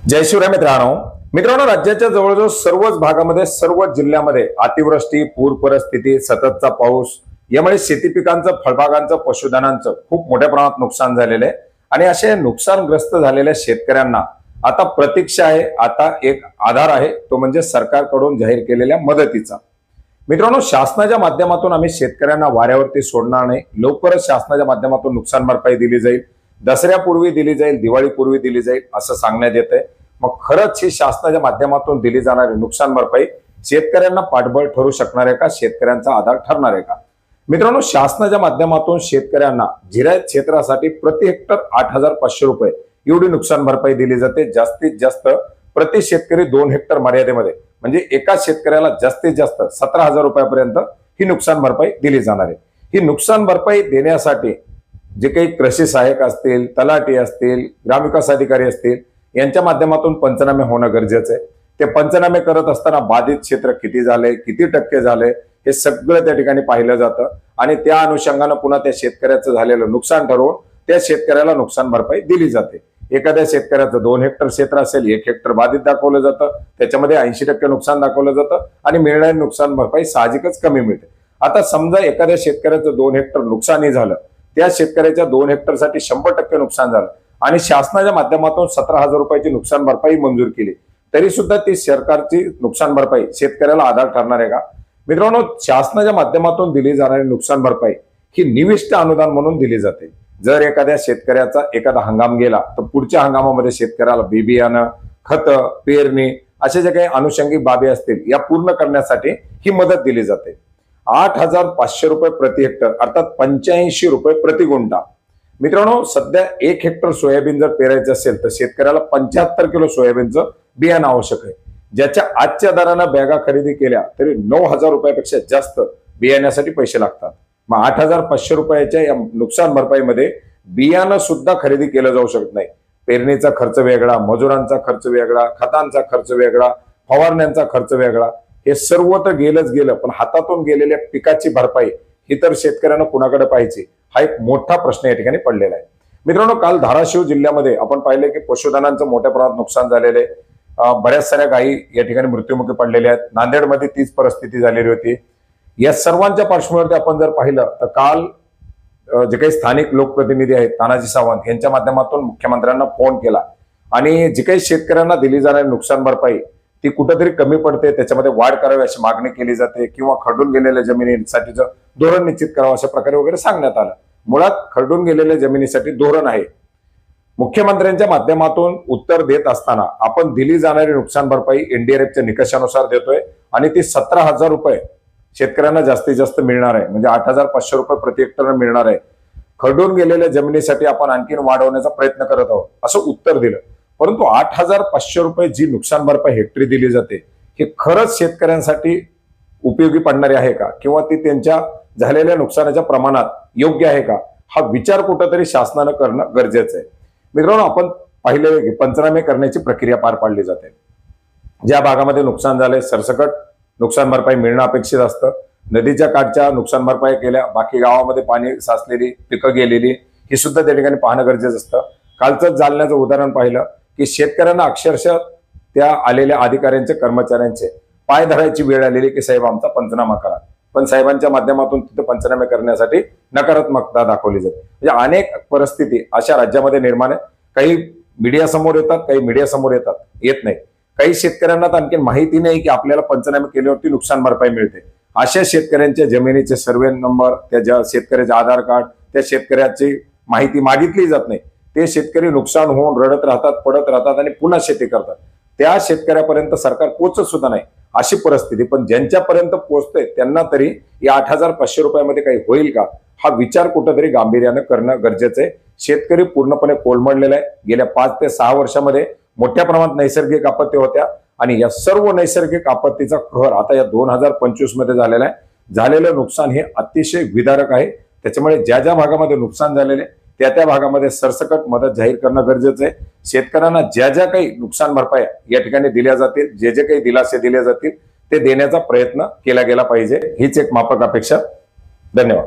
जय शिवराय मित्रांनो मित्रांनो राज्याच्या जवळजवळ सर्वच भागामध्ये सर्व जिल्ह्यामध्ये अतिवृष्टी, पूर परिस्थिती, सततचा पाऊस यामुळे शेती पिकांचं, फळबागांचं, पशुधनांचं खूप मोठ्या प्रमाणात नुकसान झालेलं आहे। आणि असे नुकसानग्रस्त झालेल्या शेतकऱ्यांना आता प्रतीक्षा आहे, आता एक आधार आहे, तो म्हणजे सरकारकडून जाहीर केलेल्या मदतीचा। मित्रांनो, शासनाच्या माध्यमातून आम्ही शेतकऱ्यांना वाऱ्यावरती सोडणार नाही। लवकरच शासनाच्या माध्यमातून नुकसान भरपाई दिली जाईल, दसऱ्यापूर्वी दिली जाईल, दिवाळीपूर्वी दिली जाईल असं सांगण्यात येतंय। मग खरंच ही शासनाच्या माध्यमातून दिली जाणारी नुकसान भरपाई शेतकऱ्यांना पाठबळ ठरू शकणार आहे का, शेतकऱ्यांचा आधार ठरणार आहे का? मित्रांनो, शासनाच्या माध्यमातून शेतकऱ्यांना जिरायत क्षेत्रासाठी प्रति हेक्टर 8,500 रुपये एवढी नुकसान भरपाई दिली जाते। जास्तीत जास्त प्रति शेतकरी 2 हेक्टर मर्यादेमध्ये म्हणजे एका शेतकऱ्याला जास्तीत जास्त 17,000 रुपयापर्यंत ही नुकसान भरपाई दिली जाणार आहे। ही नुकसान भरपाई देण्यासाठी जे काही कृषी सहाय्यक असतील, तलाठी असतील, ग्रामविकास अधिकारी असतील यांच्या माध्यमातून पंचनामे होणं गरजेचं आहे। ते पंचनामे करत असताना बाधित क्षेत्र किती झाले, किती टक्के झाले हे सगळं त्या ठिकाणी पाहिलं जातं आणि त्या अनुषंगाने पुन्हा त्या शेतकऱ्याचं झालेलं नुकसान ठरवून त्या शेतकऱ्याला नुकसान भरपाई दिली जाते। एखाद्या शेतकऱ्याचं 2 हेक्टर क्षेत्र असेल, 1 हेक्टर बाधित दाखवलं जातं, त्याच्यामध्ये 80% नुकसान दाखवलं जातं आणि मिळणारी नुकसान भरपाई साहजिकच कमी मिळते। आता समजा एखाद्या शेतकऱ्याचं 2 हेक्टर नुकसानही झालं, त्या शेतकऱ्याच्या 2 हेक्टरसाठी 100% नुकसान झालं आणि शासनाच्या माध्यमातून 17,000 रुपयाची नुकसान भरपाई मंजूर केली, तरी सुद्धा ती सरकारची नुकसान भरपाई शेतकऱ्याला आधार ठरणार आहे का? मित्रांनो, शासनाच्या माध्यमातून दिली जाणारी नुकसान भरपाई ही निविष्ट अनुदान म्हणून दिली जाते। जर एखाद्या शेतकऱ्याचा एखादा हंगाम गेला तर पुढच्या हंगामामध्ये शेतकऱ्याला बियाणं, खत, पेरणी असे जे काही अनुषंगिक बाबी असतील या पूर्ण करण्यासाठी ही मदत दिली जाते। 8,500 रुपये प्रति हेक्टर अर्थात 85 रुपये प्रति गुंठा। मित्रांनो, सध्या 1 हेक्टर सोयाबीन जर पेरायचं असेल तर शेतकऱ्याला 75 किलो सोयाबीनचं बियाणं आवश्यक आहे, ज्याच्या आजच्या दरानं बॅगा खरेदी केल्या तरी 9,000 रुपयापेक्षा जास्त बियाण्यासाठी पैसे लागतात। मग 8,500 रुपयाच्या या नुकसान भरपाईमध्ये बियाणं सुद्धा खरेदी केलं जाऊ शकत नाही। पेरणीचा खर्च वेगळा, मजुरांचा खर्च वेगळा, खतांचा खर्च वेगळा, फवारण्यांचा खर्च वेगळा, हे सर्व तर गेलंच गेलं, पण हातातून गेलेल्या पिकाची भरपाई ही तर शेतकऱ्यांना कुणाकडे पाहिजे हा एक मोठा प्रश्न या ठिकाणी पडलेला आहे। मित्रांनो, काल धाराशिव जिल्ह्यामध्ये आपण पाहिले की पशुधनांचं मोठ्या प्रमाणात नुकसान झालेले, बऱ्याच साऱ्या गायी या ठिकाणी मृत्युमुखी पडलेल्या आहेत। नांदेडमध्ये तीच परिस्थिती झालेली होती। या सर्वांच्या पार्श्वभूमीवर आपण जर पाहिलं तर काल जे काही स्थानिक लोकप्रतिनिधी आहेत तानाजी सावंत यांच्या माध्यमातून मुख्यमंत्र्यांना फोन केला आणि जी काही शेतकऱ्यांना दिली जाणारी नुकसान भरपाई ती कुठेतरी कमी पडते, त्याच्यामध्ये वाढ करावी अशी मागणी केली जाते किंवा खरडून गेलेल्या जमिनीसाठीचं धोरण निश्चित करावं अशा प्रकारे वगैरे सांगण्यात आलं। मुळात खरडून गेलेल्या जमिनीसाठी धोरण आहे। मुख्यमंत्र्यांच्या माध्यमातून उत्तर देत असताना आपण दिली जाणारी नुकसान भरपाई एनडीआरएफच्या निकषानुसार देतोय आणि ती 17,000 रुपये शेतकऱ्यांना जास्तीत जास्त मिळणार आहे, म्हणजे 8,500 रुपये प्रति हेक्टर मिळणार आहे। खरडून गेलेल्या जमिनीसाठी आपण आणखीन वाढवण्याचा प्रयत्न करत आहोत असं उत्तर दिलं। परंतु 8,500 रुपये जी नुकसान भरपाई हेक्टरी दिली जाते हे खरंच शेतकऱ्यांसाठी उपयोगी पडणारे आहे का, किंवा ती त्यांच्या झालेल्या नुकसानाच्या प्रमाणात योग्य आहे का, हा विचार कुठेतरी शासनानं करणं गरजेचं आहे। मित्रांनो, आपण पाहिलं की पंचनामे करण्याची प्रक्रिया पार पाडली जाते। ज्या भागामध्ये नुकसान झाले सरसकट नुकसान भरपाई मिळणं अपेक्षित असतं। नदीच्या काठच्या नुकसान भरपाई केल्या, बाकी गावामध्ये पाणी साचलेली, पिकं गेलेली ही सुद्धा त्या ठिकाणी पाहणं गरजेचं असतं। कालचं जालन्याचं उदाहरण पाहिलं की शेतकऱ्यांना अक्षरशः त्या आलेल्या अधिकाऱ्यांचे, कर्मचाऱ्यांचे पाय धरायची वेळ आलेली की साहेब आमचा पंचनामा करा, पण साहेबांच्या माध्यमातून तिथे पंचनामे करण्यासाठी नकारात्मकता दाखवली जाते। म्हणजे अनेक परिस्थिती अशा राज्यामध्ये निर्माण आहे। काही मीडिया समोर येतात, काही मीडिया समोर येत नाही। काही शेतकऱ्यांना तर आणखी माहिती नाही की आपल्याला पंचनामे केल्यावरती नुकसान भरपाई मिळते। अशा शेतकऱ्यांच्या जमिनीचे सर्वे नंबर, त्या शेतकऱ्याचे आधार कार्ड, त्या शेतकऱ्याची माहिती मागितली जात नाही। ते शेतकरी नुकसान होऊन रडत राहतात, पडत राहतात आणि पुन्हा शेती करतात। त्या शेतकऱ्यापर्यंत सरकार पोहोचत सुद्धा नाही अशी परिस्थिती। पण ज्यांच्यापर्यंत पोहोचते त्यांना तरी या 8,500 रुपयामध्ये काही होईल का हा विचार कुठेतरी गांभीर्यानं करणं गरजेचं आहे। शेतकरी पूर्णपणे कोलमडलेला आहे। गेल्या 5 ते 6 वर्षामध्ये मोठ्या प्रमाणात नैसर्गिक आपत्ती होत्या आणि या सर्व नैसर्गिक आपत्तीचा कहर आता या 2025 मध्ये झालेला आहे। झालेलं नुकसान हे अतिशय विदारक आहे। त्याच्यामुळे ज्या ज्या भागामध्ये नुकसान झालेले त्या भागामध्ये सरसकट मदत जाहीर करणं गरजेचं आहे। शेतकऱ्यांना ज्या ज्या काही नुकसान भरपाई या ठिकाणी दिल्या जातील, जे जे काही दिलासे दिले जातील ते देण्याचा प्रयत्न केला गेला पाहिजे, हीच एक माफक अपेक्षा। धन्यवाद।